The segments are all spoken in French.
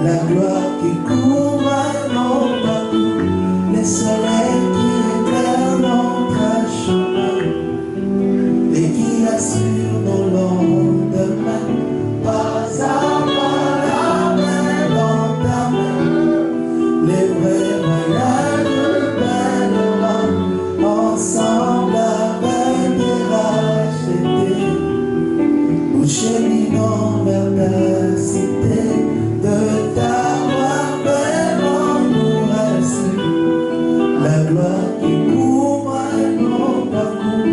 la gloire qui couvre nos parcours, les soleils qui éclairent notre chemin et qui assurent nos lendemains. Pas à pas, la main dans ta main, les vrais voyages mèneront ensemble avec des rachetés. Nous cheminons vers ta cité, de t'avoir vraiment nous rassure. La gloire qui couvre nos parcours,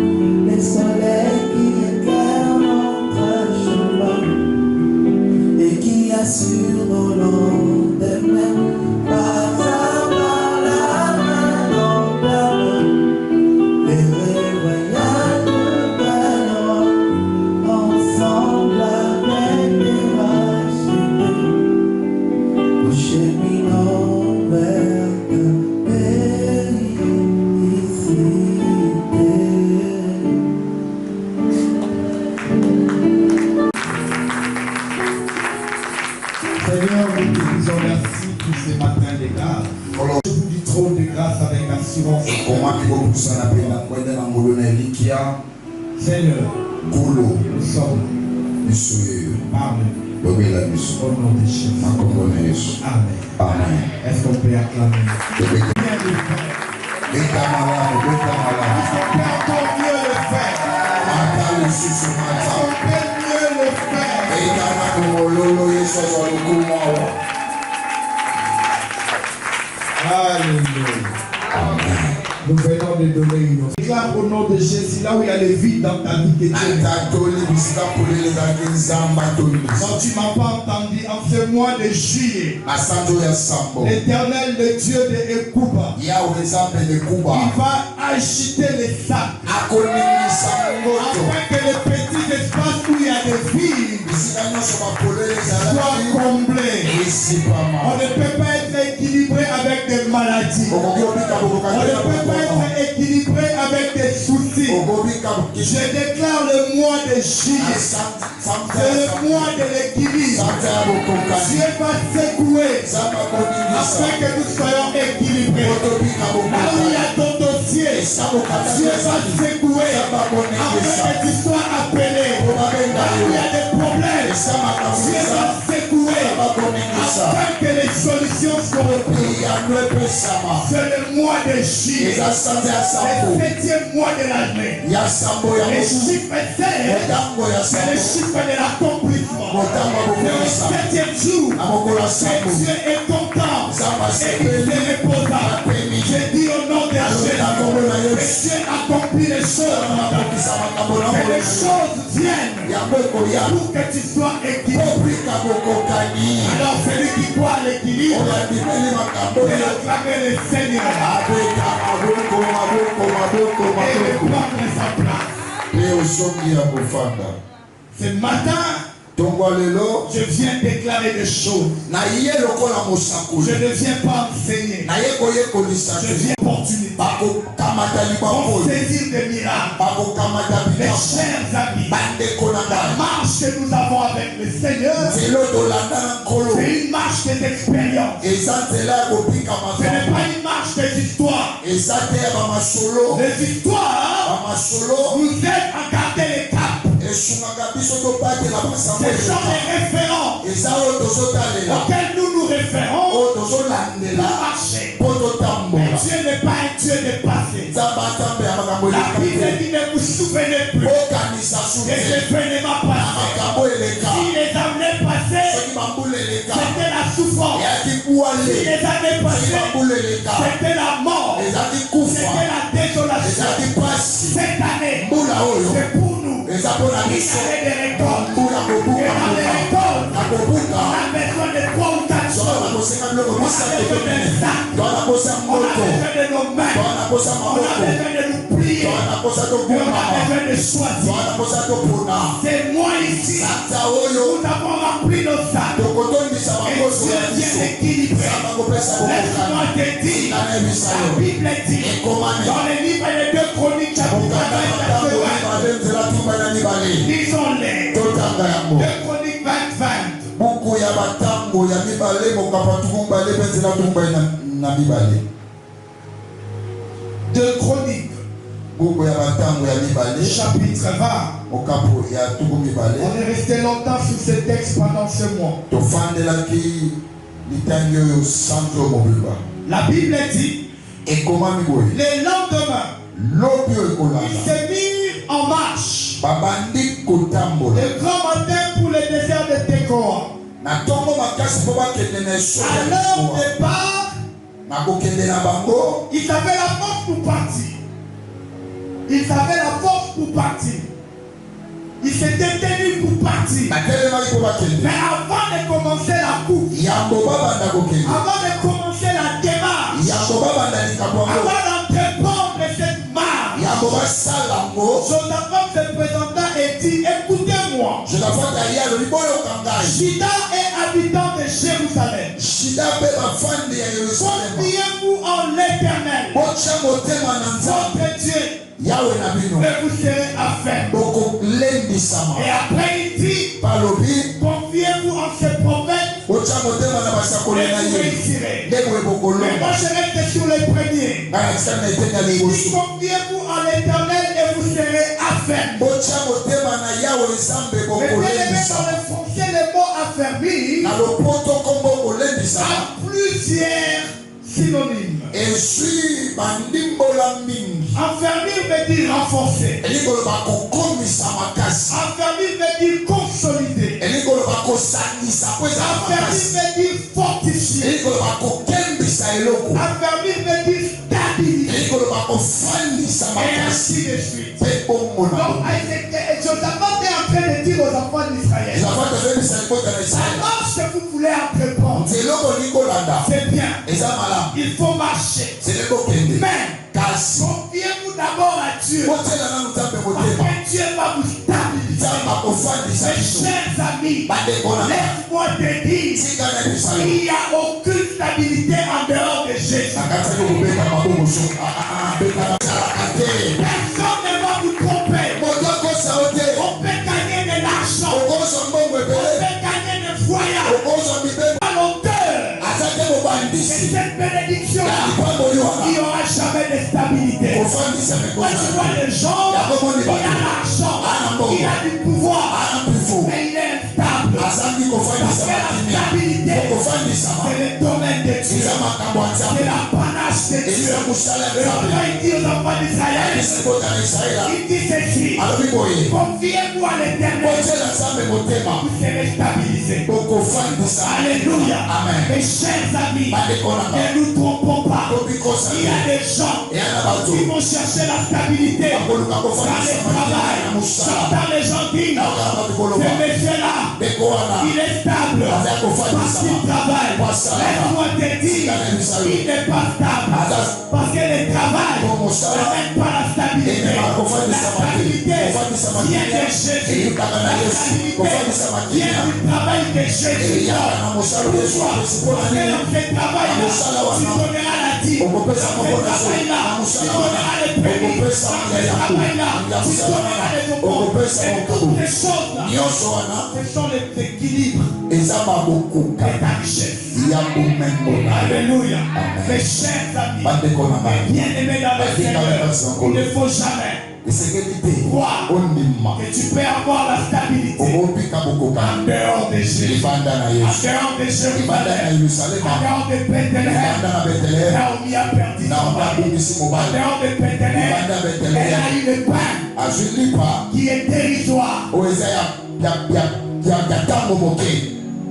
les soleils qui éclairent notre chemin et qui assurent nos lendemains. Pas à pas, la main dans ta main, les vrais voyages mèneront ensemble avec des rachetés. Nous cheminons vers ta félicité. Seigneur, nous te disons merci pour ce matin de grâce. Je vous dis trop de grâce avec assurance. Seigneur, nous sommes parmi au nom de Jésus. Amen. Amen. Est-ce qu'on peut acclamer? Le Bien le faire. Les camarades, On peut encore mieux le faire. On peut mieux le faire. Alléluia. Nous venons de donner une offre. Déclare au nom de Jésus, là où il y a le vide dans ta vie que tu es. Quand tu ne m'as pas entendu en ce mois de juillet, l'Éternel, le Dieu de Ekouba, il va agiter les sacs afin que les petits espaces où il y a des vides soient comblés. On ne peut pas être équilibré avec des maladies. On ne peut pas être équilibré avec des soucis. Je déclare le mois de juillet. C'est le mois de l'équilibre. Dieu va secouer afin que nous soyons équilibrés. Là où il y a ton dossier, Dieu va secouer afin que tu sois appelé. Là où il y a des problèmes, Dieu va secouer afin que les solutions soient reprises. C'est le mois de juillet, le 7e mois de l'année. Le chiffre 7, c'est le chiffre de l'accomplissement. C'est le 7e jour que Dieu est content et qu'il se reposa. Je dis au nom de Jésus que Dieu accomplit les choses. Que les choses viennent pour que tu sois équilibré. Alors celui qui croit à l'équilibre, c'est acclamer le Seigneur et prendre sa place. Ce matin, je viens déclarer des choses. Je ne viens pas enseigner. Je viens opportunité. Pour saisir des miracles. Mes chers amis, la marche que nous avons avec le Seigneur, c'est une marche des expériences. Ce n'est pas une marche des histoires. Les histoires nous aident à garder les caps. Ce sont les références auxquels nous nous référons pour marcher. Mais Dieu n'est pas un Dieu de passé. La Bible dit ne vous souvenez plus des événements passés. Si les années passées, c'était la souffrance. Si les années passées, c'était la mort. C'était la désolation. Cette année, c'est pour nous. Il y a des récoltes. Et dans les récoltes, on a besoin de 3 ou 4 choses. On a besoin d'un sac. On a besoin de nos mains. On a besoin de nous plier. Et on a besoin de choisir. C'est moi ici. Nous avons rempli nos sacs. Et Dieu vient équilibrer. Laisse-moi te dire. La Bible dit dans les livres des 2 Chroniques chapitre 20. Lisons-les. 2 Chroniques 20. De Chroniques, chapitre 20. On est resté longtemps sur ce texte pendant ce mois. La Bible dit, les lendemains, ils se mirent en marche. Le grand matin pour le désert de Tekoa. À leur départ, ils avaient la force pour partir. Ils avaient la force pour partir. Ils s'étaient tenus pour partir. Mais avant de commencer la course, avant de commencer la démarche, avant d'entreprendre cette marche, Josaphat se présenta et dit, écoutez-moi. Juda est habitant de Jérusalem. Confiez-vous en l'Éternel, votre Dieu, et vous serez affaires. Et après il dit, confiez-vous en ce prophète et vous réussirez. Mais moi je reste sur les premiers. Il dit, confiez-vous en l'Éternel et vous serez affaires. Mais dans le français, le mot affermi a plusieurs synonymes. Affermir veut dire renforcer. Affermir veut dire consolider. Affermir veut dire fortifier. Affermir veut dire stabilité. Et ainsi de suite. Donc Josaphat est en train de dire aux enfants d'Israël, alors que vous voulez entreprendre, c'est bien, il faut marcher. Mais confiez-vous d'abord à Dieu. Après Dieu va vous stabiliser. Mes chers amis, laisse-moi te dire, il n'y a aucune stabilité en dehors de Jésus. Personne ne va vous tromper. On peut gagner de l'argent. On peut gagner des voyages. À l'auteur de cette bénédiction, il n'y aura jamais de stabilité. Moi, je vois les gens, il a l'argent, il a du pouvoir, mais il est instable. Parce que la stabilité, c'est le domaine de Dieu. C'est la panache de Dieu. Et après, il dit aux enfants d'Israël, il dit ceci, confiez-vous à l'Éternel, vous serez stabilisés. Alléluia. Mes chers amis, ne nous trompons pas. Il y a des gens qui vont chercher la stabilité dans le travail. Dans les gens disent, ce monsieur-là, il est stable parce qu'il travaille. Laisse-moi te dire, il n'est pas stable parce que le travail n'amène pas la stabilité. La stabilité vient de Jésus. La stabilité vient du travail de Jésus. Pourquoi? Parce que dans ce travail-là, tu donneras la dîme. Dans ce travail-là, tu donneras les prémices. Dans ce travail-là, tu donneras les offrandes. Et toutes les choses-là, ce sont les équilibres de ta richesse. Alléluia. Mes chers amis, bien-aimés dans le Seigneur, il ne faut jamais croire que tu peux avoir la stabilité en dehors de Jésus, en dehors de Jérusalem, en dehors de Bethléem, là où il a perdu son mari, en dehors de Bethléem, elle a eu le pain qui est dérisoire,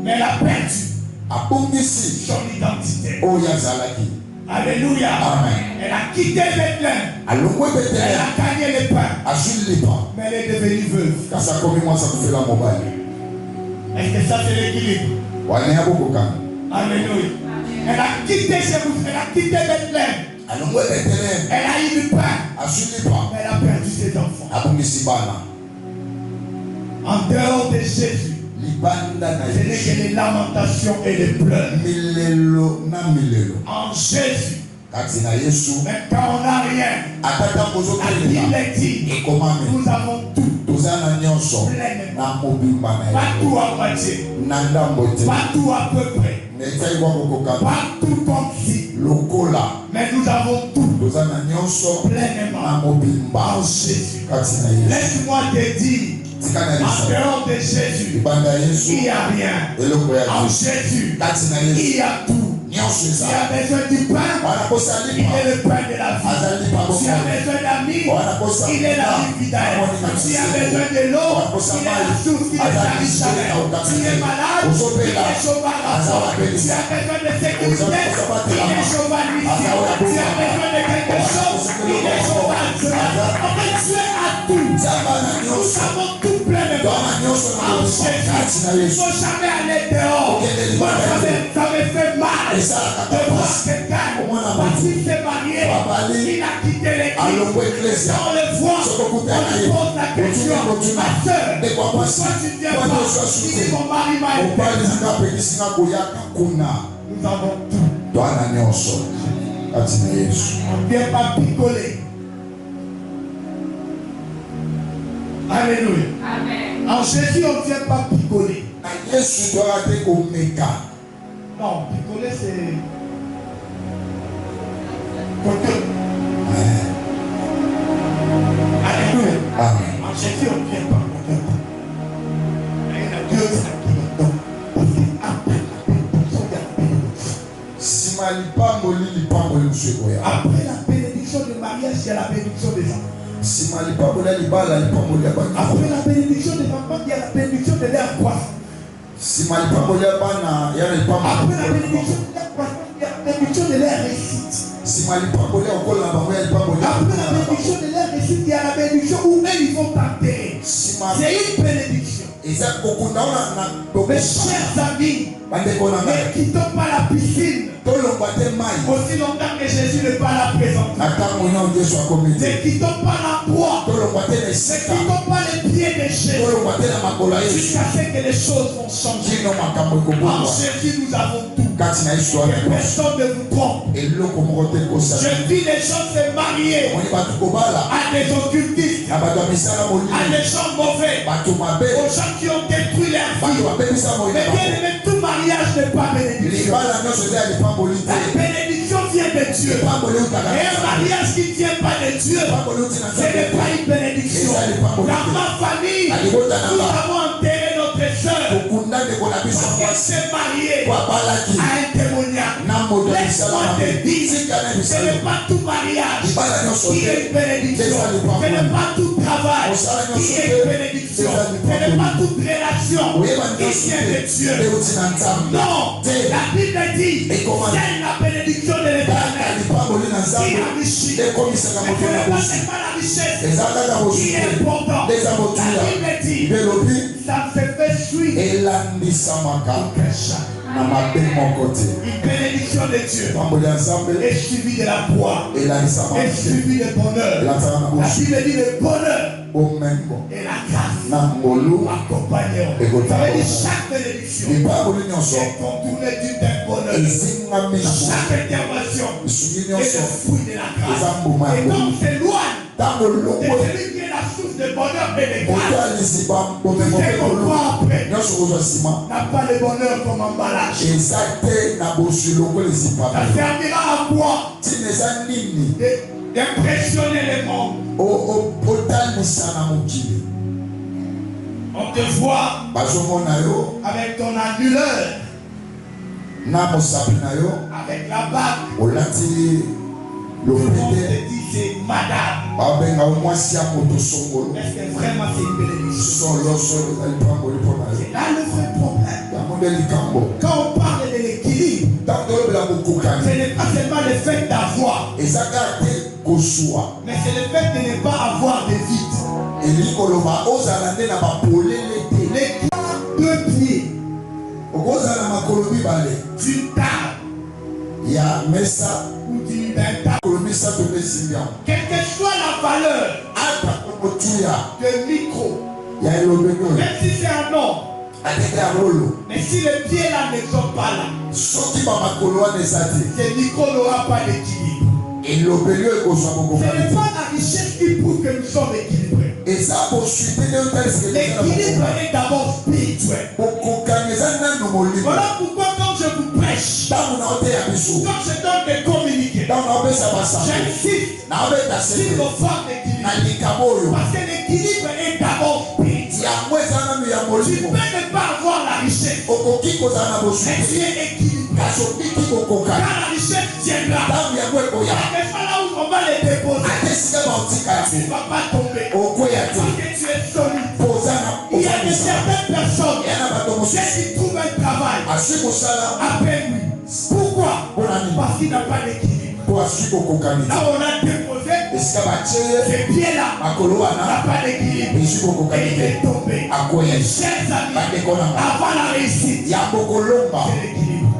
mais elle a perdu son identité. Alléluia. Amen. Elle a quitté Bethléem. Elle a gagné le pain. Mais elle est devenue veuve. Est-ce que ça c'est l'équilibre? Alléluia. Elle a quitté Jérusalem. Elle a quitté Bethléem. Elle a eu du pain. Mais elle a perdu ses enfants. En dehors de Jésus, ce n'est que les lamentations et les pleurs. En Jésus, même quand on n'a rien, la Bible dit, nous avons tout. Pas tout à moitié. Pas tout à peu près. Pas tout comme si. Mais nous avons tout pleinement en Jésus. Laisse-moi te dire, en dehors de Jésus, il n'y a rien. En Jésus, il y a tout. Si tu as besoin du pain, il est le pain de la vie. Si tu as besoin d'amis, il est la vie fidèle. Si tu as besoin de l'eau, il est la source qui est la vie jamais. Si tu es malade, il est cheval à toi. Si tu as besoin de sécurité, il est cheval ici. Si tu as besoin de quelque chose, il est cheval cela. En fait, tu es à tout. Nous savons tout pleinement. En Jésus, il ne faut jamais aller dehors. Moi, ça me fait mal. De voir quelqu'un, parce qu'il s'est marié, il a quitté l'église. On le voit, on lui pose la question, ma soeur, pourquoi tu ne viens pas? Il dit, mon mari m'a été. Nous avons tout. On ne vient pas picoler. Alléluia. Amen. En Jésus, on ne vient pas picoler. Non, picoler c'est côté. Alléluia. Amen. En Jésus, on ne vient pas côté. Il y a Dieu qui nous après la bénédiction du mariage, il y a la bénédiction des enfants. Après la bénédiction des enfants, il y a la bénédiction de leur croissance. Après la bénédiction de leur réussite. Après la bénédiction de leur réussite, il y a la bénédiction où eux ils vont t'enterrer. C'est une bénédiction. Mes chers amis, ne quittons pas la piscine aussi longtemps que Jésus n'est pas là présent. Ne quittons pas la croix. Ne quittons pas les pieds de Jésus jusqu'à ce que les choses vont changer. En Jésus, nous avons tout. Que personne ne vous trompe. Je vis les gens se marier à des occultistes, à des gens mauvais, aux gens qui ont détruit leur vie. Mais bien aimé, tout mariage n'est pas bénédiction. La bénédiction vient de Dieu. Et un mariage qui ne vient pas de Dieu, ce n'est pas une bénédiction. Dans ma famille, nous avons enterré notre soeur parce qu'elle s'est mariée à un démoniaque. Laisse-moi te dire, ce n'est pas tout mariage qui est une bénédiction. Ce n'est pas tout travail qui est une bénédiction. Ce n'est pas toute relation qui vient de Dieu. Non, la Bible dit, c'est la bénédiction de l'Éternel qui enrichit. Mais ce n'est pas la richesse qui est importante. La Bible dit, ça se fait suivre. Une bénédiction de Dieu est suivie de la croix, est suivie de bonheur. La Bible dit le bonheur et la grâce m'accompagneront. Ça veut dire chaque bénédiction est contournée d'un bonheur. Chaque intervention est le fruit de la grâce. Et donc c'est loin de celui qui est la source de bonheur et de grâce. Ce qu'on voit après n'a pas le bonheur comme emballage. Ça servira à quoi? D'impressionner le monde. On te voit avec ton annuleur, avec la bague. Le monde te dit c'est madame. Est-ce que vraiment c'est une bénédiction? C'est là le vrai problème. Quand on parle de l'équilibre, ce n'est pas seulement le fait d'avoir, mais c'est le fait de ne pas avoir de vide. Les 2 pieds d'une table ou d'un table, quelle que soit la valeur de micro, même si c'est un homme, mais si les pieds là ne sont pas là, ce micro n'aura pas d'équilibre. Ce n'est pas la richesse qui prouve que nous sommes équilibrés. L'équilibre est d'abord spirituel. Voilà pourquoi quand je vous prêche, quand je donne des communiqués, j'insiste sur le fort d'équilibre. Parce que l'équilibre est d'abord spirituel. Tu peux ne pas avoir la richesse, mais tu es équilibré. Quand la richesse viendra, là où on va les déposer, tu ne vas pas tomber. Parce que tu es solide. Il y a certaines personnes qui trouvent un travail après lui. Pourquoi? Parce qu'il n'a pas d'équilibre. Là où on a déposé ces pieds-là, n'a pas d'équilibre. Et il est tombé. Chers amis, avant la réussite, c'est l'équilibre.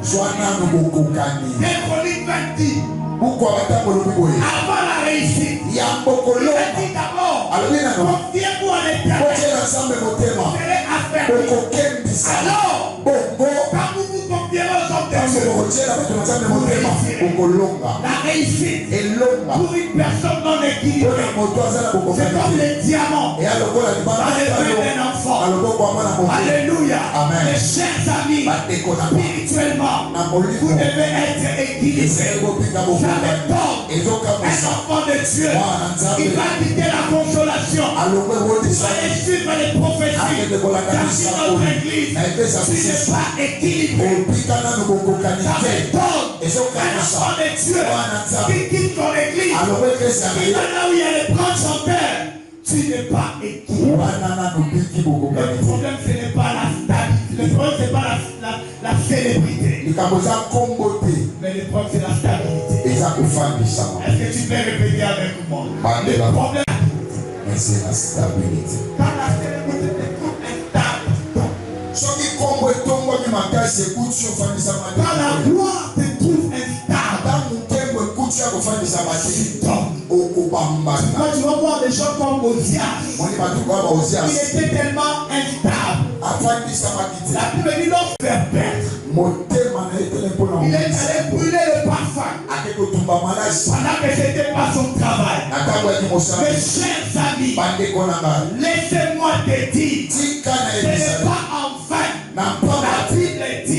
Chronique 20 dit, avant la réussite, il a dit d'abord, confiez-vous en l'Éternel. Vous serez affermis. Alors, quand vous vous confierez aux hommes de Dieu, vous réussirez. La réussite pour une personne non équilibrée, c'est comme les diamants dans les mains d'un enfant. Alléluia. Mes chers amis, spirituellement, vous devez être équilibrés. Vous avez tort. Un enfant de Dieu, il va quitter la consolation. Il va aller suivre les prophéties. Dans notre église, tu n'es pas équilibré. Ça fait tort. Un enfant de Dieu qui quitte ton église, qui va là où il y a les grands chanteurs, tu n'es pas équilibré. Le problème, ce n'est pas la stabilité. Le problème, ce n'est pas la célébrité. Mais le problème, c'est la stabilité. Est-ce que tu peux répéter avec moi? Le problème, c'est la stabilité. Quand la célébrité te trouve instable, quand la gloire te trouve instable, quand tu vas voir des gens comme Osias, il était tellement instable. La Bible dit l'homme fait perdre. Il est allé brûler le parfum pendant que ce n'était pas son travail. Mes chers amis, laissez-moi te dire, ce n'est pas en vain. La Bible dit,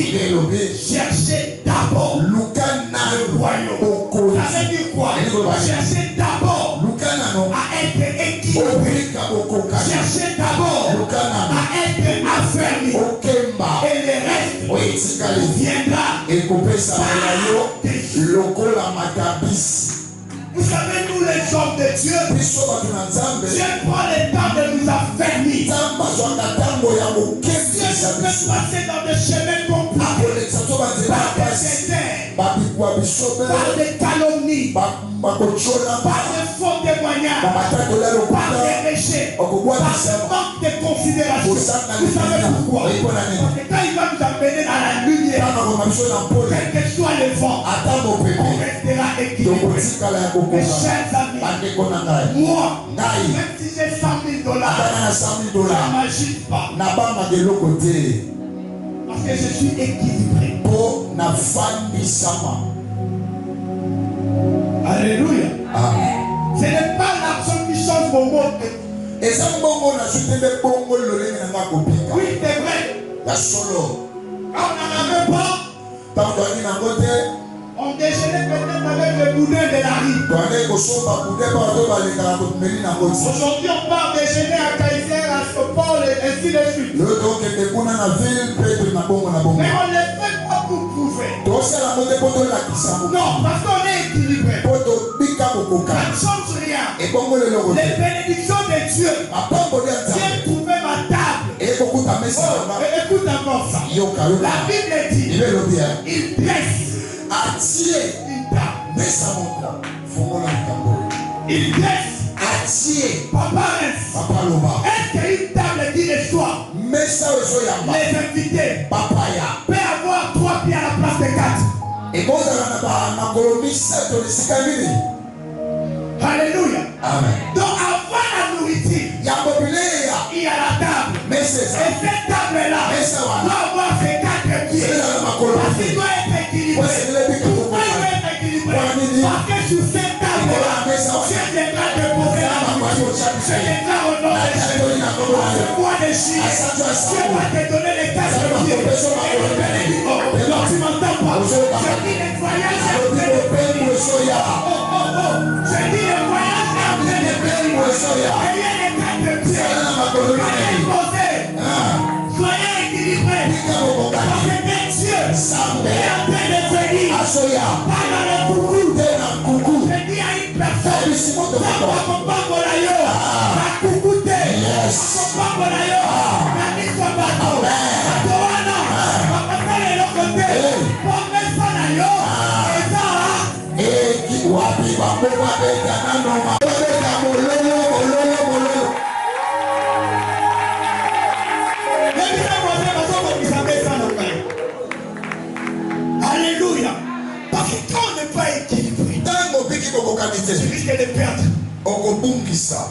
cherchez d'abord le royaume. Ça veut dire quoi? Cherchez d'abord à être équilibré. Cherchez d'abord à être affermi. Et le reste viendra. Vous savez, nous les hommes de Dieu, Dieu prend le temps de nous affermir. Dieu nous fait passer dans des chemins compliqués, par des déserts, par des calomnies, par des faux témoignages, par des péchés, par ce manque de considération. Vous savez pourquoi? Parce que quand il va nous amener dans la lumière, quel que soit le vent, on restera équilibré. Mes chers amis, moi, même si j'ai $100,000, ça ne m'agite pas. Parce que je suis équilibré. Alléluia. Amen. Ce n'est pas l'argent qui change mon monde. Oui, c'est vrai. Quand on n'en avait pas, on déjeunait peut-être avec le boudin de la rue. Aujourd'hui, on part déjeuner à Kaiser, à Sopol et ainsi de suite. Mais on ne le fait pas pour prouver. Non, parce qu'on est équilibré. Ça ne change rien. Les bénédictions de Dieu. Dieu trouvait ma table. Écoute encore ça. La Bible dit, il blesse. Il blesse. Papa reste. Est-ce qu'une table qui reçoit les invités peut avoir 3 pieds à la place de 4? Alléluia. Amen. Donc avant la nourriture, il y a la table. Et cette table-là doit avoir ses 4 pieds. Parce qu'il doit être équilibré. Pourquoi il doit être équilibré? Parce que sur cette table-là, Dieu viendra te poser la nourriture. Dieu viendra honorer ce mois de juillet, Dieu va te donner les tâches de Dieu. Non, tu m'entends pas. Je dis les voyages en train de venir. Je dis les voyages en train de venir. Ayez les têtes de Dieu. Soyez posés. Soyez équilibrés. Parce que Dieu est en train de venir. Parle le coucou. Je dis à une personne, alléluia. Parce que quand on n'est pas équilibré, tu risques de perdre.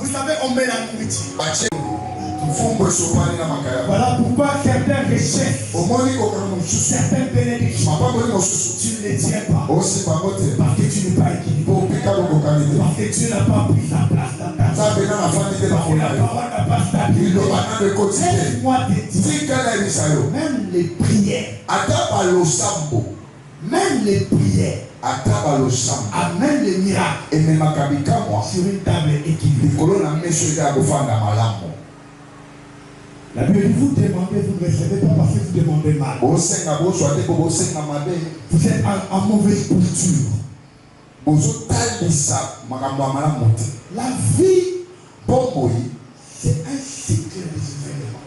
Vous savez, on met la nourriture. Voilà pourquoi certains richesses, certaines bénédictions, tu ne les tiens pas. Parce que tu n'es pas équilibré. Parce que tu n'as pas pris sa place dans ta vie. Parce que la parole n'a pas stabilisé. Laisse-moi te dire, même les prières, même les prières, amène les miracles sur une table équilibrée. La Bible dit, vous demandez, vous ne recevez pas parce que vous demandez mal. Vous êtes en mauvaise posture. La vie, c'est un cycle des événements.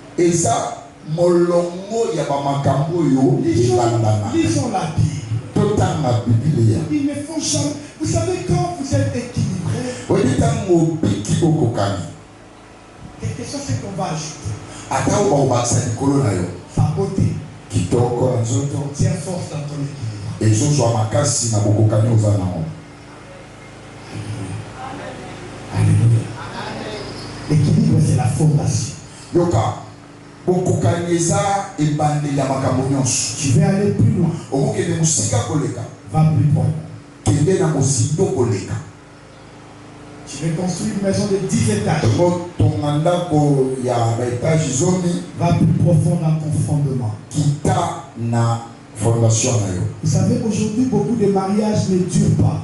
Lisons la Bible. Ils ne font jamais. Vous savez, quand vous êtes équilibré, quelque chose c'est qu'on va ajouter. Sa beauté. Tiens force dans ton équilibre. Alléluia. L'équilibre, c'est la fondation. Tu veux aller plus loin. Va plus loin. Tu veux construire une maison de 10 étages. Va plus profond dans ton fondement. Vous savez, aujourd'hui, beaucoup de mariages ne durent pas.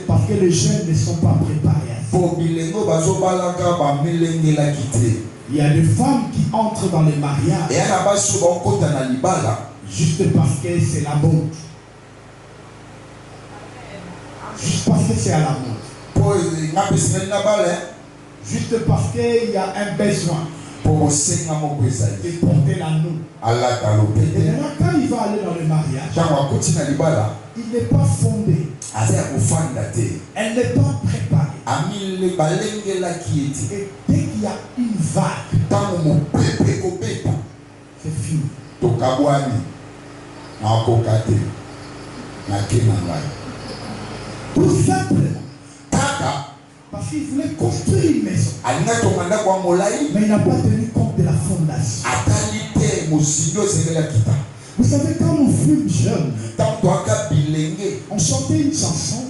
Parce que les jeunes ne sont pas préparés. Il y a des femmes qui entrent dans les mariages juste parce que c'est la mode. Juste parce que c'est à la mode. Juste parce qu'il y a un besoin de porter l'anneau. Et maintenant, quand il va aller dans le mariage, il n'est pas fondé. Elle n'est pas préparée. Et dès qu'il y a une vague, c'est fini. Tout simplement. Parce qu'il voulait construire une maison. Mais il n'a pas tenu compte de la fondation. Vous savez, quand nous fûmes jeunes, on chantait une chanson.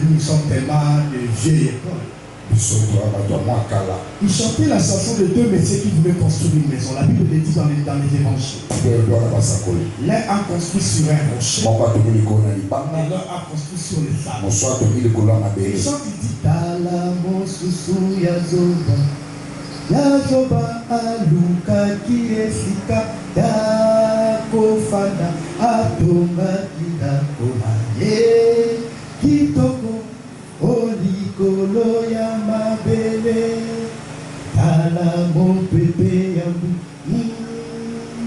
Nous sommes tellement de vieille école. Il chantait la chanson de deux messieurs qui voulaient construire une maison. La Bible le dit dans les évangiles. L'un a construit sur un rocher. Et l'un a construit sur le sable. Il chante, il dit Talamo susu yazoba yazoba aluka kiesika yakofana atonga kidakomaye kitoko olikolo ya mabele talamo pepe yambu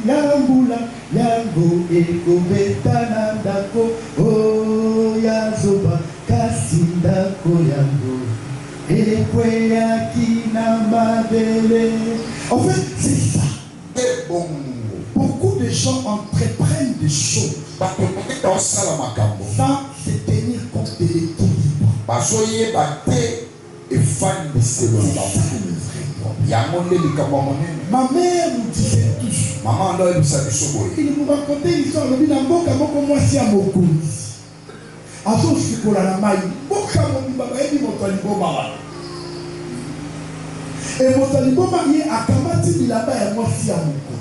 yambula yango ekobetana ndako oyazoba kasi ndako yango ekweyaki na mabele. En fait, c'est ça. Beaucoup de gens entreprennent des choses sans se tenir compte de l'équilibre. Ma mère nous disait tous. Maman doit être sa il nous racontait l'histoire de Binamboka, moi si à mon coup. À son sikola na mai, boka mon baba et mon taliboma. Et mon taliboma y a kamati là-bas et moi si à mon coup.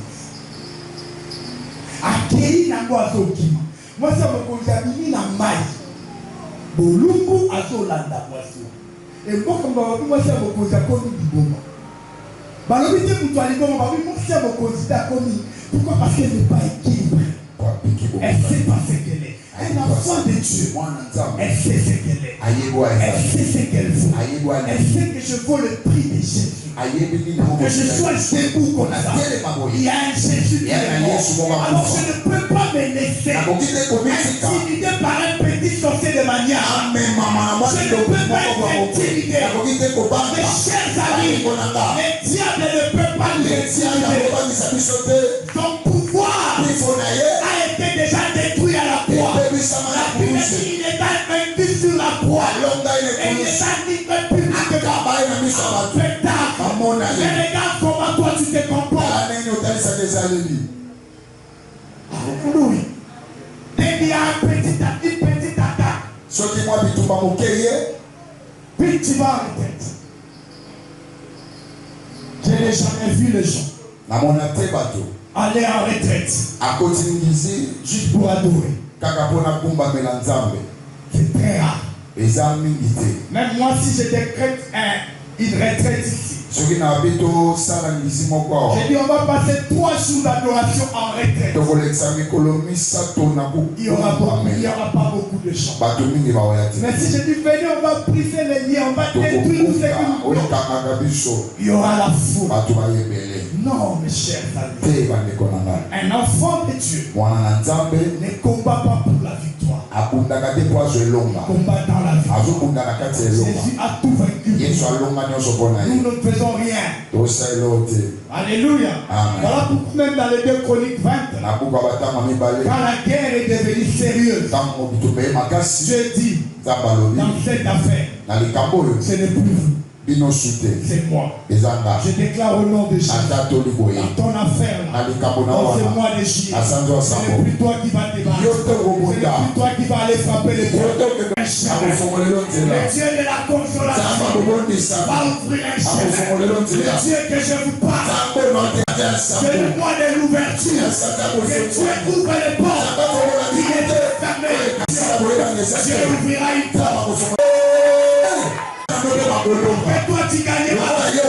Akei na moi sokima. Moi si à mon coup j'habite na mai. Bolungu azolanda moi si. Et moi si à mon coup j'akomi diboma. Balobité pour toi liboma, moi si à mon coup j'akomi. Pourquoi? Parce qu'elle n'est pas équilibrée. Elle sait pas ce qu'elle est. Un enfant de Dieu, elle sait ce qu'elle est. Elle sait ce qu'elle vaut. Elle sait que je vaux le prix de Jésus. Que je sois debout comme ça. Il y a un Jésus qui est mort. Alors je ne peux pas me laisser intimider par un petit sorcier de manière. Je ne peux pas être intimidé. Mes chers amis, les diables ne peuvent pas nous intimider. Son pouvoir a été déjà détruit à la croix. La Bible dit qu'il est vaincu sur la croix. Et il n'est pas dit que publiquement en spectacle. Mais regarde comment toi tu te comportes. Oui. Dès qu'il y a une petite attaque, puis tu vas en tête. Je n'ai jamais vu les gens aller en retraite juste pour adorer. C'est très rare. Même moi, si je décrète une retraite ici, j'ai dit on va passer 3 jours d'adoration en retraite. Il n'y aura pas beaucoup de chants. Mais si je dis venez, on va briser les liens, on va détruire tout ce que nous voulons. Il y aura la foule. Non, mes chers amis. Un enfant de Dieu ne combat pas pour la victoire. Il combat dans la victoire. Jésus a tout vaincu. Nous ne faisons rien. Alléluia. Voilà pourquoi même dans les 2 Chroniques 20, quand la guerre est devenue sérieuse, Dieu dit dans cette affaire, ce n'est plus vous. C'est moi. Je déclare au nom de Jésus. Dans ton affaire, dans ce mois de juillet, ce n'est plus toi qui vas te battre. Ce n'est plus toi qui vas aller frapper les portes. Le Dieu de la consolation va ouvrir un chemin. Le Dieu que je vous parle, c'est le mois de l'ouverture. Que Dieu ouvre les portes. Il est fermé. Dieu ouvrira une porte. Et toi tu gagneras. Les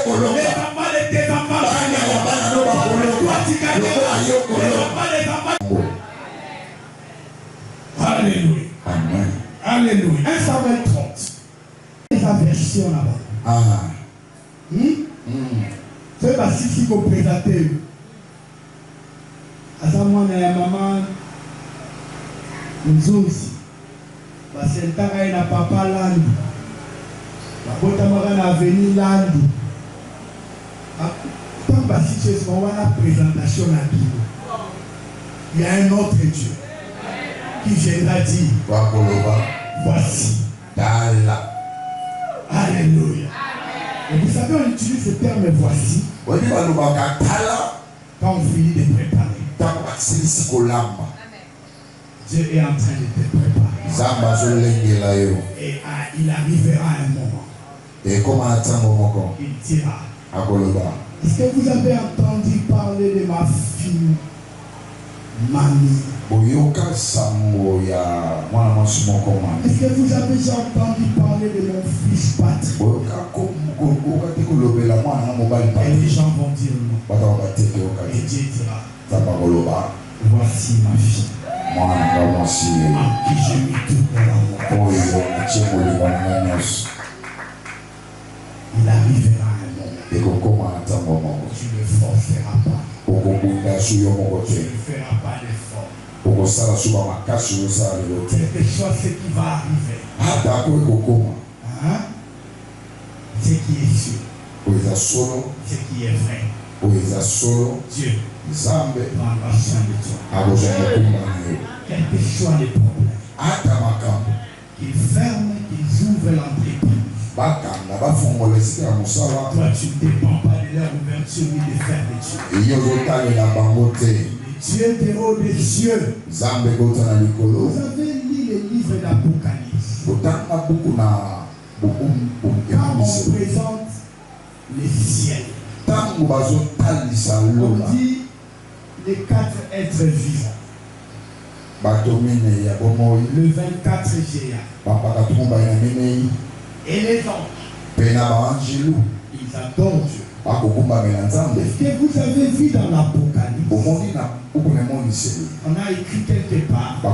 enfants de tes enfants gagneront. Toi tu gagneras. Les enfants des enfants. Alléluia. Amen. Alléluia. 1 Samuel 30. La version là-bas. C'est parce qu'il faut présenter. À ça, moi, ma maman, nous aussi. Parce que le temps il n'a papa là. Botamara na venu landu. Tant basi c'est on va la présentation à Bible. Il y a un autre Dieu qui viendra dire voici. Alléluia. Et vous savez, on utilise ce terme voici quand on finit de préparer. Dieu est en train de te préparer. Et il arrivera un moment. Et comment attendre il dira. Est-ce que vous avez entendu parler de ma fille Mamie? Est-ce que vous avez déjà entendu parler de mon fils Patrick? Et les gens vont dire non. Et Dieu dira voici ma fille. En qui j'ai mis tout mon amour. Il arrivera un moment. Tu ne forceras pas. Tu ne feras pas d'effort. Quel que soit ce qui va arriver. Ce qui est sûr. Ce qui est vrai. Dieu prendra soin de toi. Quel que soit les problèmes. Qu'ils ferment, qu'ils ouvrent l'entreprise. Toi, tu ne dépends pas de leur ouverture ni de fermeture. Le Dieu des hauts des cieux. Vous avez lu le livre d'Apocalypse. Quand on présente les ciels, on dit les 4 êtres vivants. Le 24 géant. Et les anges. Ils adorent Dieu. Est-ce que vous avez vu dans l'Apocalypse? On a écrit quelque part que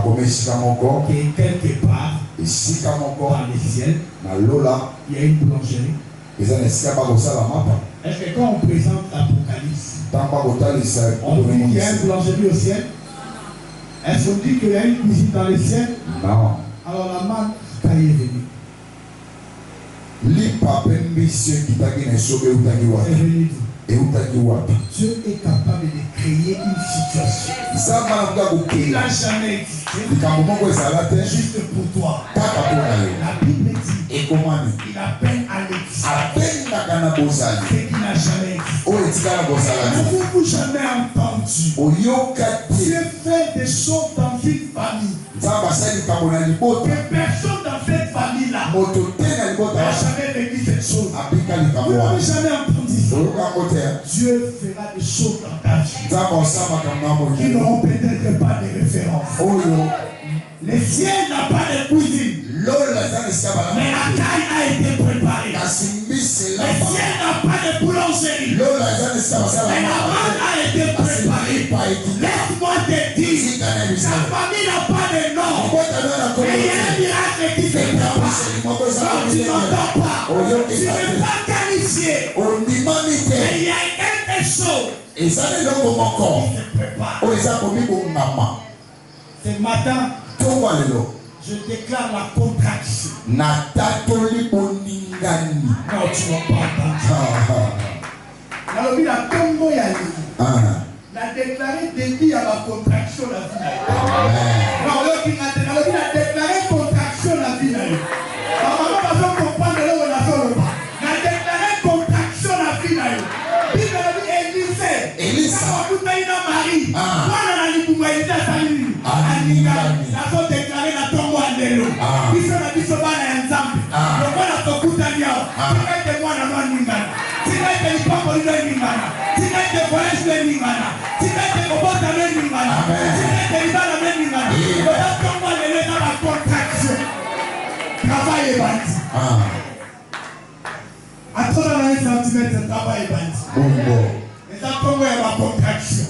quelque part dans les ciels, il y a une boulangerie. Est-ce que quand on présente l'Apocalypse, on dit qu'il y a une boulangerie au ciel? Est-ce qu'on dit qu'il y a une cuisine dans les ciels? Non. Alors la manne est venue. Dieu est capable de créer une situation. Il n'a jamais existé. Juste pour toi. La Bible dit il a peine à l'exister. Ce qui n'a jamais existé. N'avez-vous jamais entendu Dieu fait des choses dans une famille? Que personne dans cette famille-là n'a jamais vécu cette chose. Vous n'avez jamais entendu ça. Dieu fera des choses dans ta vie qui n'auront peut-être pas de référence. Le ciel n'a pas de cuisine, mais la taille a été préparée. Le ciel n'a pas de boulangerie, mais la manne a été préparée. Laisse-moi te dire, ta famille n'a pas de nom, mais il y a un miracle qui se prépare. Quand tu n'entends pas, tu n'es pas qualifié, mais il y a quelque chose qui se prépare. Ce matin, je déclare la contraction. Non, tu n'as pas entendu. La Congo Yali. La déclaré débit à la contraction la vie. Non, la déclaré contraction la vie. Maman va comprendre là où on a fait. La déclaré contraction la vie. Bible Élisée. Quand on a Marie. Quand on a l'Iboumaïda Salut. La faut déclarer la tombe à l'élo. Biso na biso bana ya nzambe. Lokola tokuta liao. Tika mwana ningana. Tika lipapo ningana. Tika voyage ningana. Tika kobota ningana. Tika libala ningana. La tombe à l'élo na la contraction. Travail est bâti. À 31 cm, travail est bâti. Et ça tombe à la contraction.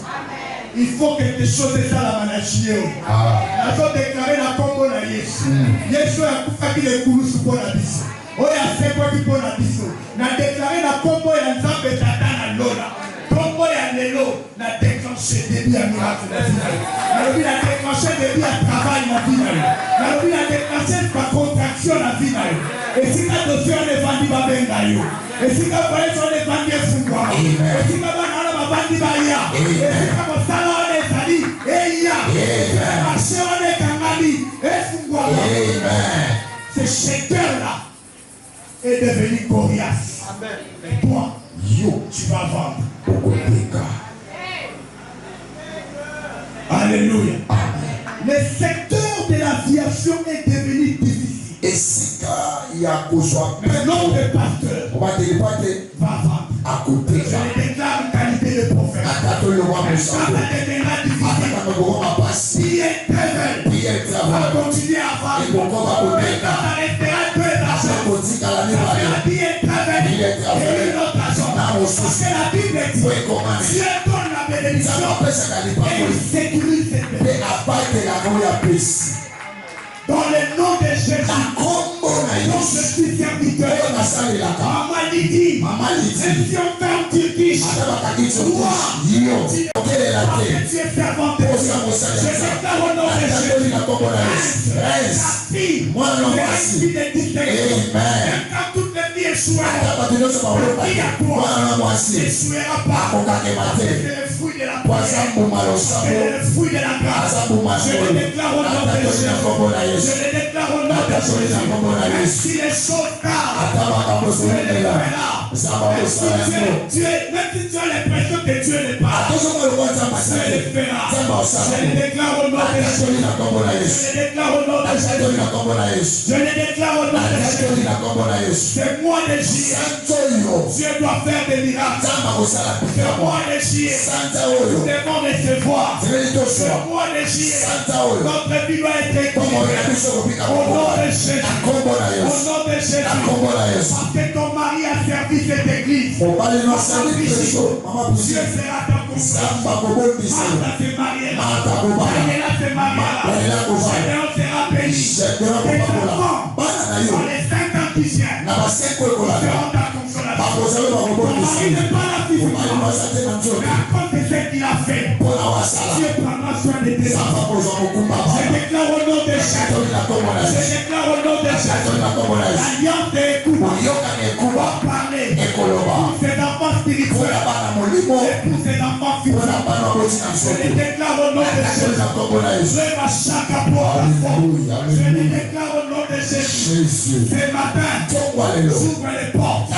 Il faut quelque chose de ça la manachie. La chose déclarée la combo na Yesu. Yesu a coupé les coups pour la biso. Oya c'est quoi qui pour la biso. Na déclaré la combo ya nzambe tata na lola. Combo ya lelo na déclenché début à miracle na vie. Na lobi na déclenché début à travail na vie. Na lobi na déclenché pa contraction na vie. Et si ka dossier on est vendu ba benga yo. Et si ka voyage on est vendu fungwa. Et si ka bana ba bandi ba ya. Et si ka bosala on est sali et ya. Marché on est kangami et fungwa. Ce secteur là est devenu coriace. Et toi, tu vas vendre. Alléluia. Le secteur de l'aviation est devenu difficile. Le nom de pasteur va vendre. Je déclare une qualité de prophète. Ça deviendra difficile. Priez très belle. Va continuer à vendre. Ça restera peu d'argent. Ça sera bien très belle. Et une autre argent. Parce que la Bible dit Dieu donne la bénédiction et il sécurise cette bénédiction. Dans le nom de Jésus, dont je suis serviteur, Maman dit, même si on ferme Turquie, toi, tu es servant de Dieu. Je déclare au nom de Jésus, moi, l'esprit de distinction, même quand toutes les vies échoueront, qui à toi n'échouera pas. C'est le fruit de la prière, c'est le fruit de la grâce. Je le déclare au nom de Jésus. Je le déclare au nom de Jésus. Si les choses tardent, je le ferai. Même si tu as l'impression que Dieu n'est pas, Dieu le fera. Je le déclare au nom de Jésus. Je le déclare au nom de Jésus. Je le déclare au nom de Jésus. Ce mois de juillet, Dieu doit faire des miracles. Ce mois de juillet, nous devons recevoir. Ce mois de juillet, notre vie doit être équilibrée. Au nom de Jésus. Au nom de Jésus. Parce que ton mari a servi cette église. Dieu sera ton compagnon. Martha se mariera. Daniela se mariera. Gédéon sera béni. Tes enfants, dans les 5 ans qui viennent, seront ta consolation. Ton mari n'est pas là physiquement, mais à cause de ce qu'il a fait, Dieu prendra soin de tes enfants. Je déclare au nom de Jésus. Je déclare au nom de Jésus. L'alliance des écoutes va parler pour ses enfants spirituels et pour ses enfants physiques. Je le déclare au nom de Jésus. Je le déclare au nom de Jésus. Ce matin, j'ouvre les portes.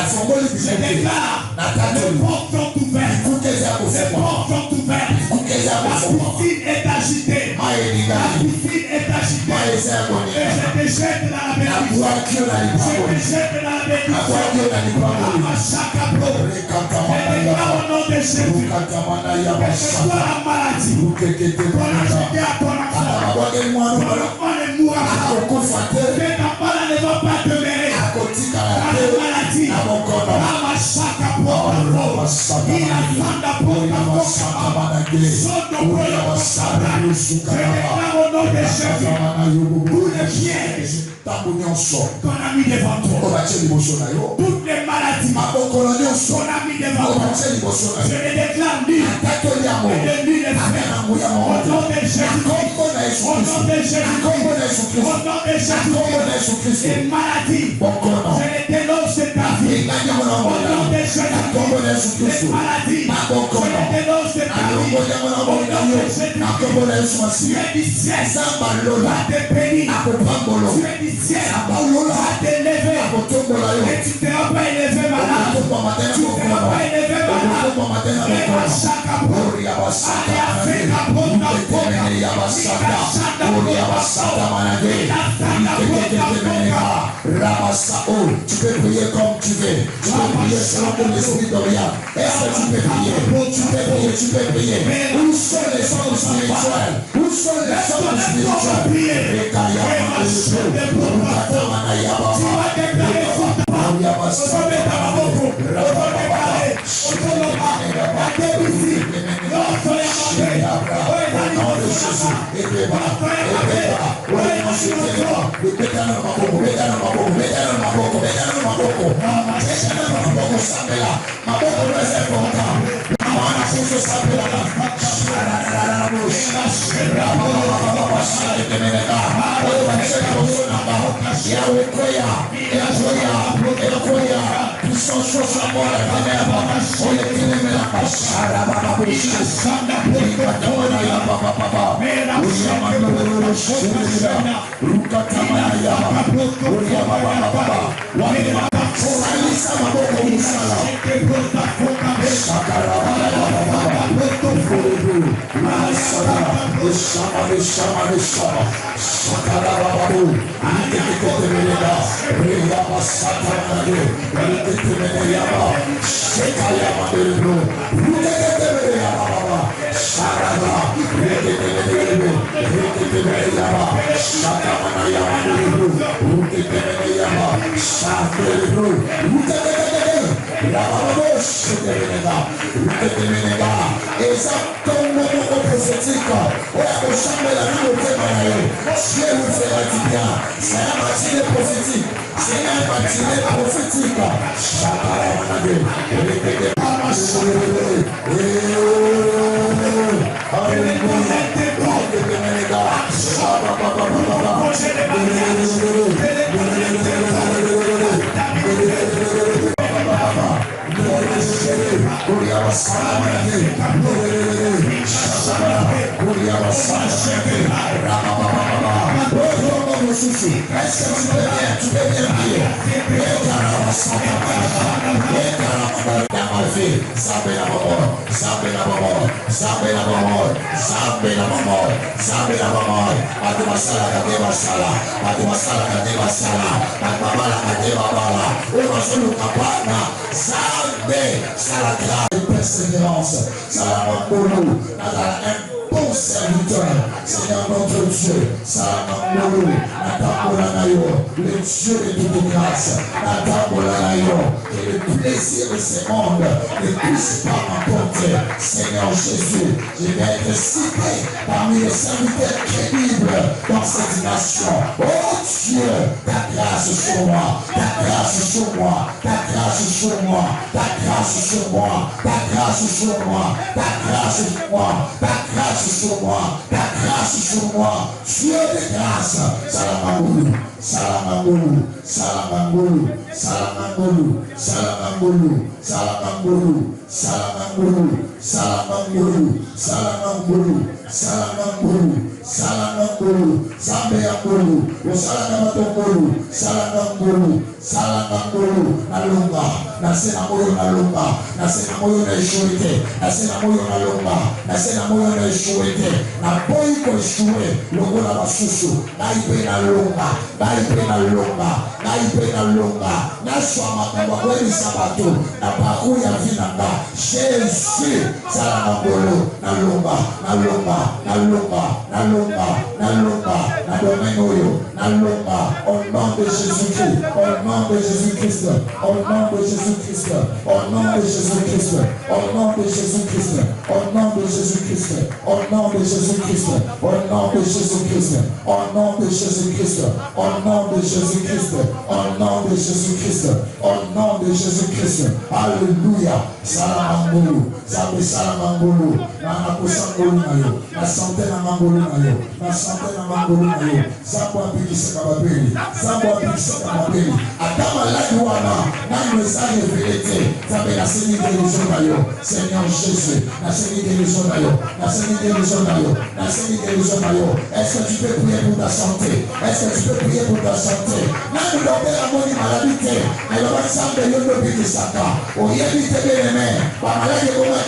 Je déclare, les portes sont ouvertes. Les portes sont ouvertes. La piscine est agitée. La piscine est agitée. Et je te jette dans la bénédiction. Je te jette dans la bénédiction. Je déclare au nom de Jésus. Que ce soit la maladie qu'on a jeté à ton enfant. Ton enfant ne mourra pas. Cet enfant-là ne va pas demeurer dans la maladie. Au nom de Jésus, tous les pièges qu'on a mis devant toi, toutes les maladies qu'on a mis devant toi, je les déclare nuls et de nuls esprits. Au nom de Jésus, au nom de Jésus, au nom de Jésus, les maladies, je les dénonce de ta vie. Au nom de Jésus, les maladies, je les dénonce de ta vie. Au nom de Jésus, tu es du ciel, va te bénir. Tu es du ciel, va t'élever. Et tu ne seras pas élevé malade. Tu ne seras pas élevé malade. Et à chaque apôtre, allez à faire la porte à porte. Il a tu peux prier comme tu veux. Tu peux prier selon ton esprit d'Orient. Est-ce que tu peux prier? Tu peux prier, tu peux prier. Où sont les hommes spirituels? Où sont les hommes spirituels? Persévérance, Salamangolo, un bon serviteur, Seigneur notre Dieu, Salamangolo, le Dieu de toute grâce, que le plaisir de ce monde ne puisse pas m'emporter. Seigneur Jésus, je vais être cité parmi les serviteurs crédibles dans cette nation. Oh Dieu, ta grâce sur moi, ta grâce sur moi, ta grâce sur moi, ta grâce sur moi, ta grâce sur moi, ta grâce sur moi, ta grâce sur moi, ta grâce sur moi. Dieu de grâce, Salamangolo, Salamangolo, Salamangolo, Salamangolo, Salamangolo, Salamangolo, Salamangolo, Salamangolo, Salamangolo, Salamangolo, Salamangolo, Salamangolo, Salamangolo, Salamangolo, Salamangolo, Nalunga, Nasenamoyo Nalunga, Nasenamoyo na échoué, Nasenamoyo Nalunga, Nasenamoyo na échoué, na boy ko échoué, logo na basusu, na ipe na lunga, na ipe na lunga, na ipe na lunga, na swama kwa kweli sabato, na parcours ya vinanga, Jésus, Salamangolo, Nalunga, Nalunga, Nalunga, Nalunga, Nalunga, na domaine oyo, Nalunga, au nom de Jésus-Christ, au nom de Jésus-Christ, au nom de Jésus-Christ, au nom de Jésus-Christ, au nom de Jésus-Christ, au nom de Jésus-Christ, au nom de Jésus-Christ, au nom de Jésus-Christ, au nom de Jésus-Christ, au nom de Jésus-Christ, au nom de Jésus-Christ, au nom de Jésus-Christ, alléluia, Salamangolo, Zabe Salamangolo, na kusangolo nayo, na santé na mangolo nayo, na santé na mangolo nayo, Zabo apikisa kababeli, Zabo apikisa kababeli, Adama laduana, na message révélé, Zabe na seni guérison nayo, Seigneur Jésus, na seni guérison nayo, na seni guérison nayo, na seni guérison nayo. Est-ce que tu peux prier pour ta santé? Est-ce que tu peux prier pour ta santé? Na nous donner la bonne maladie, mais le vaccin de l'homme bikisaka, au yébi te bénémé, par maladie comme un le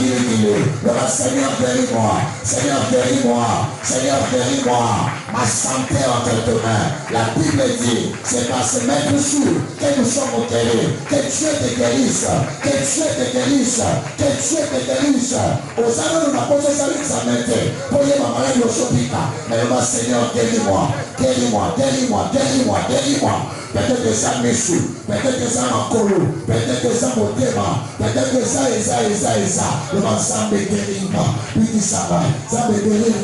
Seigneur guéris-moi, Seigneur guéris-moi, Seigneur guéris-moi, ma santé entre tes mains. La Bible dit, c'est par se mettre sous que nous sommes guéris, que Dieu te guérisse, que Dieu te guérisse, que Dieu te guérisse. Aux années nous n'avons pas ça l'examen, pour y ma maladie au chopika, mais le Seigneur guéris-moi, guéris-moi, guéris-moi, guéris-moi, guéris-moi. Peut-être que ça m'est sous, peut-être que ça m'a collé, peut-être que ça m'a déma, peut-être que ça et ça et ça et ça. Le ensemble est guéri, puis ça va, ça me guérit,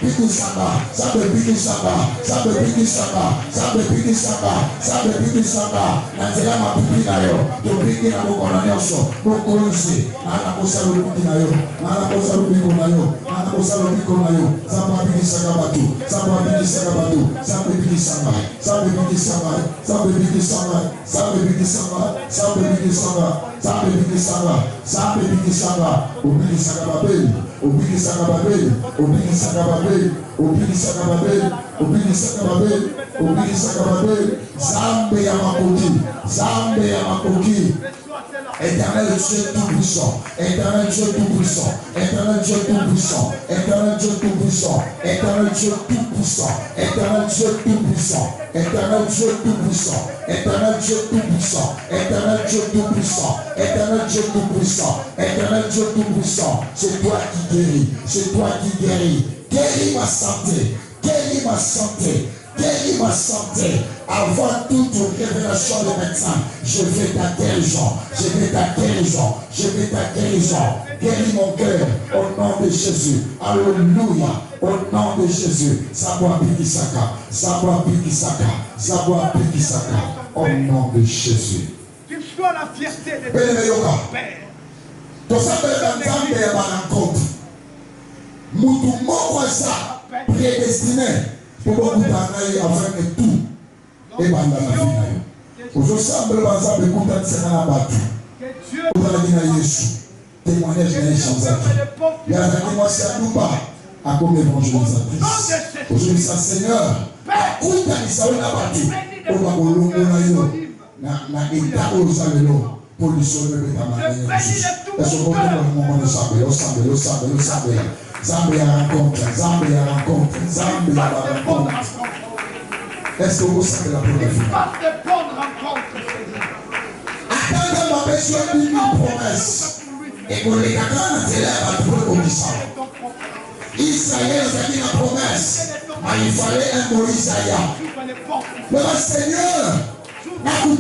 puis ça va, ça me pique ça va, ça me pique ça va, ça me pique ça va, ça me pique ça va. Nanzela ma pique nayo, to pique na mo kona nyonso, mo kolisi, ana kosa lo pique nayo, ana kosa lo pique nayo, ana kosa lo pique nayo, ça me pique ça va tout, ça me pique ça va tout, ça me pique ça va, ça me pique ça va. Ça me pique ça va, ça me pique ça va, ça me pique ça va, ça me pique ça va, ça me pique ça va, au pique ça va babel, au pique ça va babel, au pique ça va babel, au pique ça va babel, au pique ça va babel, au pique ça va babel, Zambe ya makoki, Zambe ya makoki. Éternel Dieu tout-puissant, Éternel Dieu tout-puissant, Éternel Dieu tout-puissant, Éternel Dieu tout-puissant, Éternel Dieu tout-puissant, Éternel Dieu tout-puissant, Éternel Dieu tout-puissant, Éternel Dieu tout-puissant, Éternel Dieu tout-puissant, Éternel Dieu tout-puissant, Éternel Dieu tout-puissant, c'est toi qui guéris, c'est toi qui guéris, guéris ma santé, guéris ma santé. Guéris ma santé. Avant toute révélation de médecin, je veux ta guérison. Je veux ta guérison. Je veux ta guérison. Guéris mon cœur au nom de Jésus. Alléluia. Au nom de Jésus. Saboa Pikisaka. Saboa Pikisaka. Saboa Pikisaka. Au nom de Jésus. Tu sois la fierté de ton Père. Tout ça peut être un temps de rencontre. Moutou moko ça prédestiné. Pour beaucoup d'années avec tout et pendant la vie. Aujourd'hui, ça me va ça me coûte de 50 battu. Pour la vie de Jésus. témoignage d'un chanzaki. Il y a un témoignage à Nouba, à comme évangélisatrice. Aujourd'hui, ça, Seigneur, écoute à l'Israël la bâtie. On va au long de na état aux alvéoles. Pollution de l'état. Est-ce qu'on peut avoir un moment de sabre, Zambé à rencontre. Est-ce que vous savez la première fois? Attendez ma besoin d'une promesse. Et pour les gars, c'est là pour le Israël a dit la promesse. Mais il fallait un Moïse. Le Seigneur n'a pas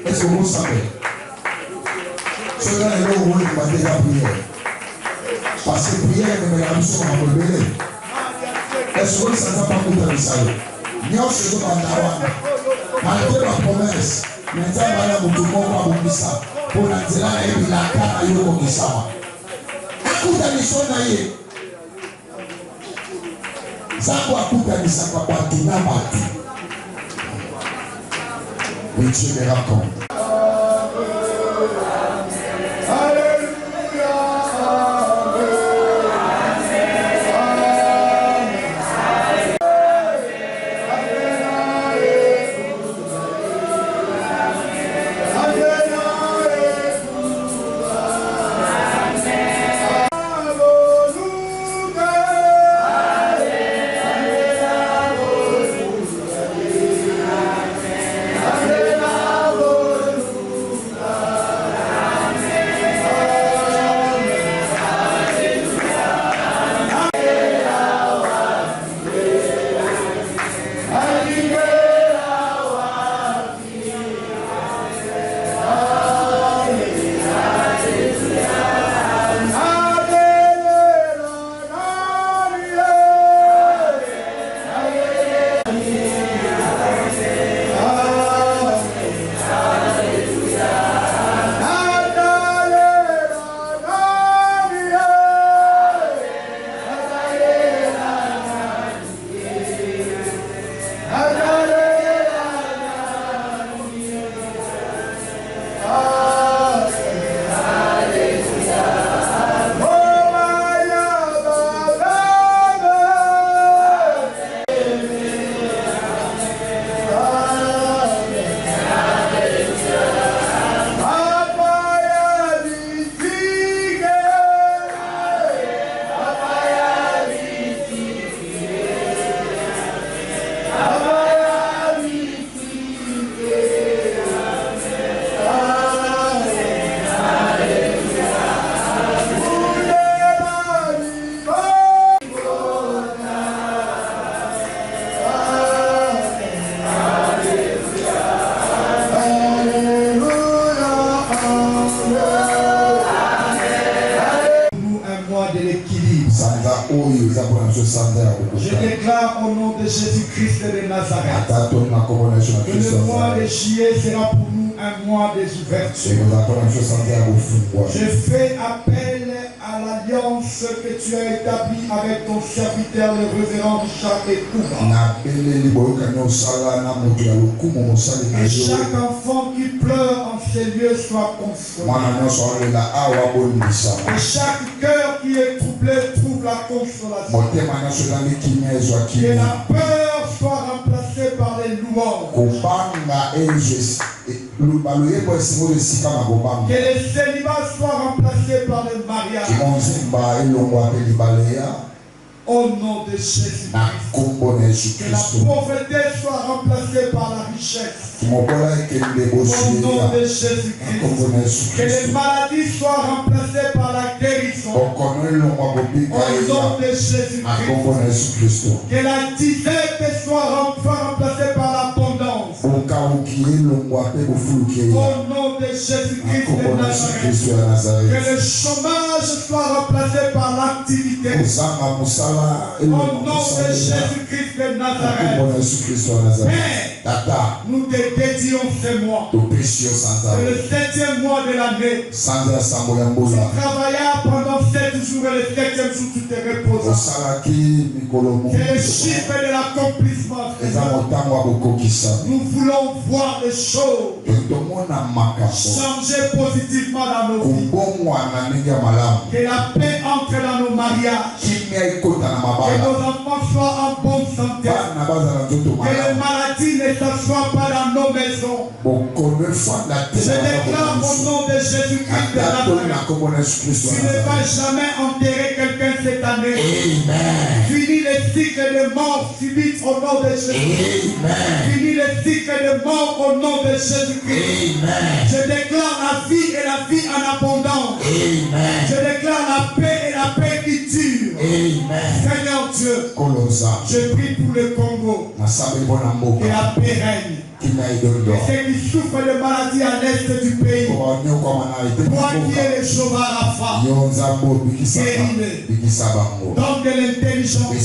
est-ce que vous savez? Cela est là où on va dire la prière. Parce que prière est une réaction à rebelle. Est-ce que vous savez pas vous ça? Nous sommes malgré la promesse. Maintenant, tout le monde va vous ça. Pour la dire la carte à Yoko Kisama. Akuta Nishonaye. Zango akuta Nisaka Batina Batu. Et Dieu les raconte. Je déclare au nom de Jésus-Christ de Nazareth que le mois de juillet sera pour nous un mois des ouvertures. Je fais appel à l'alliance que tu as établie avec ton serviteur, le révérend Richard Ekouba. Que chaque enfant qui pleure en ces lieux soit consolé. Que chaque cœur qui est troublé trouve la consolation. Que la peur soit remplacée par les louanges. Que les célibats soient remplacés par les mariages. Au nom de Jésus-Christ. Que la pauvreté soit remplacée par la richesse. Au nom de Jésus-Christ. Que les maladies soient remplacées par la guérison. Au nom de Jésus-Christ. Que la disette soit remplacée par l'abondance. nom de Jésus-Christ de Nazareth. Que le chômage soit remplacé par l'activité. Au nom de Jésus-Christ de Nazareth. Père, nous te dédions ce mois. C'est le 7e mois de l'année. Tu travaillas pendant 7 jours et le 7e jour tu te reposes. C'est le chiffre de l'accomplissement. Nous voulons voir les choses changer positivement dans nos vies. Que la paix entre dans nos mariages. Que nos enfants soient en bonne santé. Que les maladies ne s'assoient pas dans nos maisons. Je déclare au nom de Jésus-Christ de Nazareth. Tu ne vas jamais enterrer quelqu'un cette année. Amen. Finis les cycles de mort subites au nom de Jésus. Finis les cycles de mort au nom de Jésus-Christ. Je déclare la vie et la vie en abondance. Amen. Je déclare la paix et la paix qui dure. Seigneur Dieu, je prie pour le Congo. Que la paix règne. Et ceux qui souffrent de maladies à l'est du pays, toi qui es le Jéhovah Rapha, guéris-les. Donne de l'intelligence,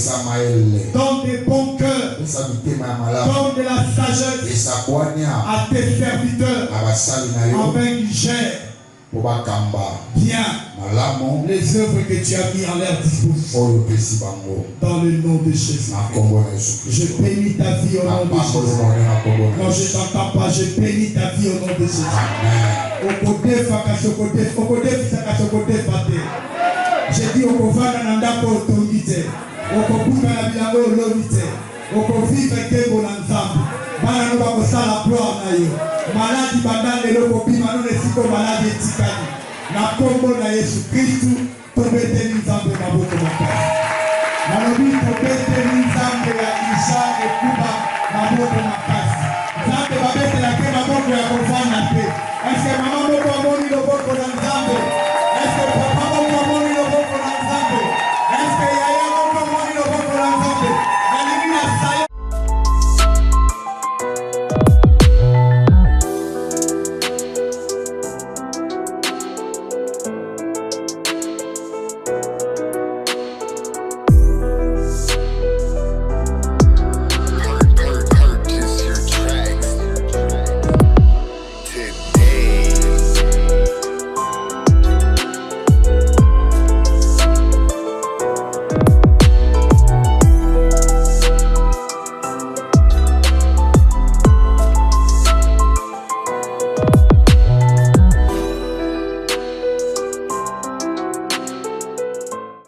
donne des bons cœurs, donne de la sagesse à tes serviteurs, afin qu'ils gèrent bien les œuvres que tu as mis en leur disposition. Dans le nom de Jésus. Je bénis ta vie au nom de Jésus. Quand je t'entends pas, je bénis ta vie au nom de Jésus. Je dis au Kovana Nandako Tongite, au Kobuka la Bilango Lomite, au Kovive Kebo Nanzambi, Bana Noba Kosala Ploa Nayo, Maladi Bandane Loko Bima, non Esiko Maladi Etikani, na Kombo na Yesu Christu, Tobete Nzambe Maboko Makasi. Nalobi Tobete Nzambe ya Isha Ekuba Maboko Makasi. Nzambe Babete la Kema Maboko ya Kofa.